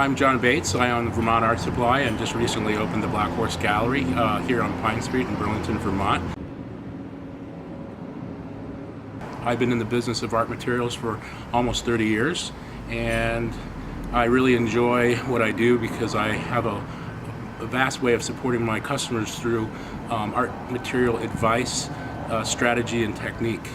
I'm John Bates. I own the Vermont Art Supply and just recently opened the Black Horse Gallery here on Pine Street in Burlington, Vermont. I've been in the business of art materials for almost 30 years, and I really enjoy what I do because I have a vast way of supporting my customers through art material advice, strategy, and technique.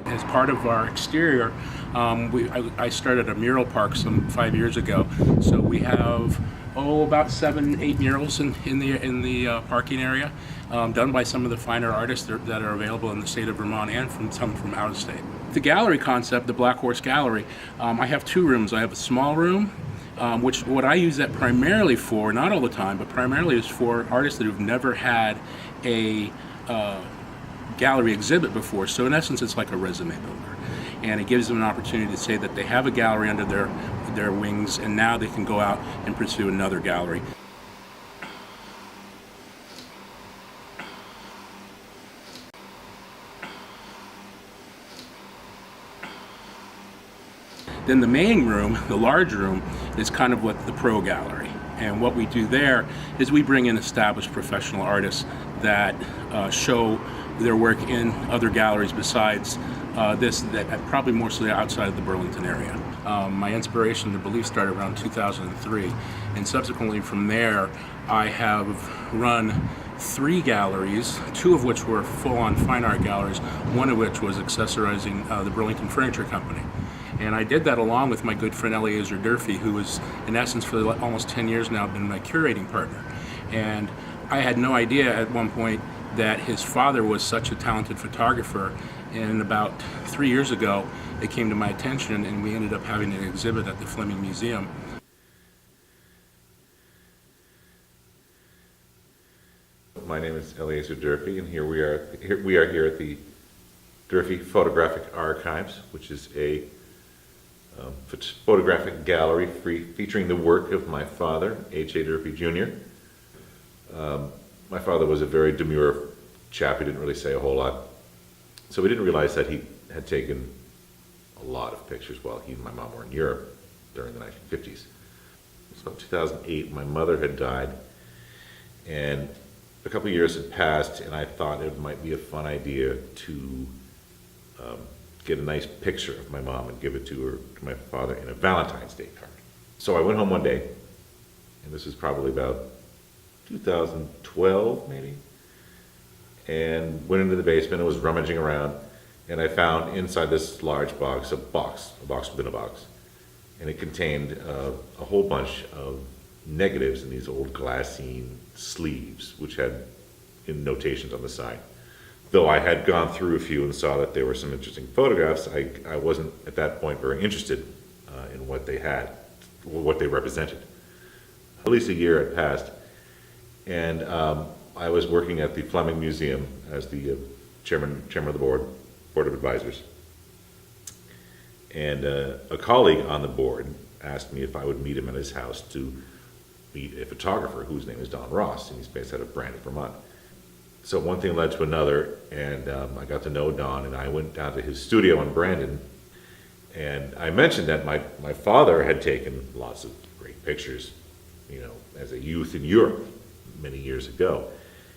As part of our exterior, I started a mural park some 5 years ago. So we have about 7-8 murals in the parking area, done by some of the finer artists that are available in the state of Vermont and some from out of state. The gallery concept, the Black Horse Gallery, I have 2 rooms. I have a small room, which what I use that primarily for, not all the time, but primarily is for artists that have never had a gallery exhibit before. So in essence, it's like a resume builder, and it gives them an opportunity to say that they have a gallery under their wings, and now they can go out and pursue another gallery. Then the main room, the large room, is kind of what the pro gallery. And what we do there is we bring in established professional artists that show their work in other galleries besides that probably mostly outside of the Burlington area. My inspiration, I believe, started around 2003, and subsequently from there I have run 3 galleries, 2 of which were full-on fine art galleries, one of which was accessorizing the Burlington Furniture Company. And I did that along with my good friend Eliezer Durfee, who was, in essence, for almost 10 years now, been my curating partner. And I had no idea at one point that his father was such a talented photographer. And about 3 years ago, it came to my attention, and we ended up having an exhibit at the Fleming Museum. My name is Eliezer Durfee, and here we are here at the Durfee Photographic Archives, which is a photographic gallery featuring the work of my father, H.A. Durfee Jr. My father was a very demure chap. He didn't really say a whole lot. So we didn't realize that he had taken a lot of pictures while he and my mom were in Europe during the 1950s. It was about 2008. My mother had died, and a couple of years had passed, and I thought it might be a fun idea to get a nice picture of my mom and give it to my father in a Valentine's Day card. So I went home one day, and this was probably about 2012 maybe, and went into the basement and was rummaging around, and I found inside this large box a box within a box, and it contained a whole bunch of negatives in these old glassine sleeves, which had notations on the side. Though I had gone through a few and saw that there were some interesting photographs, I wasn't at that point very interested in what they had, or what they represented. At least a year had passed, and I was working at the Fleming Museum as the chairman of the board of advisors. And a colleague on the board asked me if I would meet him at his house to meet a photographer whose name is Don Ross, and he's based out of Brandon, Vermont. So one thing led to another, and I got to know Don, and I went down to his studio in Brandon, and I mentioned that my father had taken lots of great pictures, as a youth in Europe many years ago.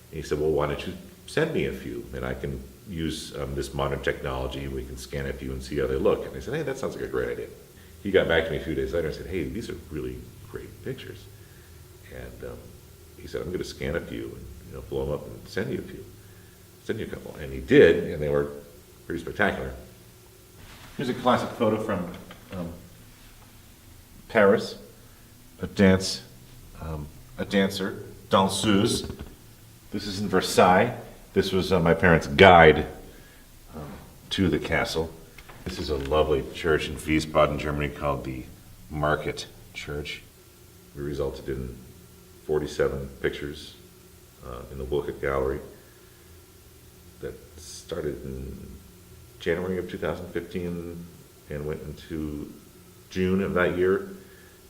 And he said, well, why don't you send me a few, and I can use this modern technology, and we can scan a few and see how they look. And I said, hey, that sounds like a great idea. He got back to me a few days later and said, hey, these are really great pictures. And he said, I'm going to scan a few and blow them up and send you a couple. And he did, and they were pretty spectacular. Here's a classic photo from Paris, a dancer, danseuse. This is in Versailles. This was my parents' guide to the castle. This is a lovely church in Wiesbaden, Germany, called the Market Church. We resulted in 47 pictures in the Wilkett Gallery that started in January of 2015 and went into June of that year.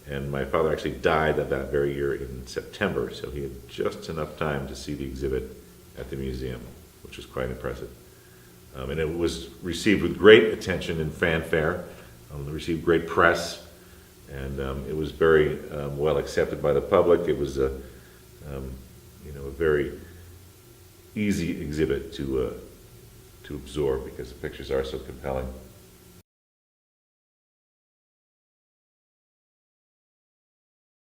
And my father actually died of that very year in September, so he had just enough time to see the exhibit at the museum, which was quite impressive. And it was received with great attention and fanfare. It received great press. And it was very well accepted by the public. It was a very easy exhibit to absorb because the pictures are so compelling.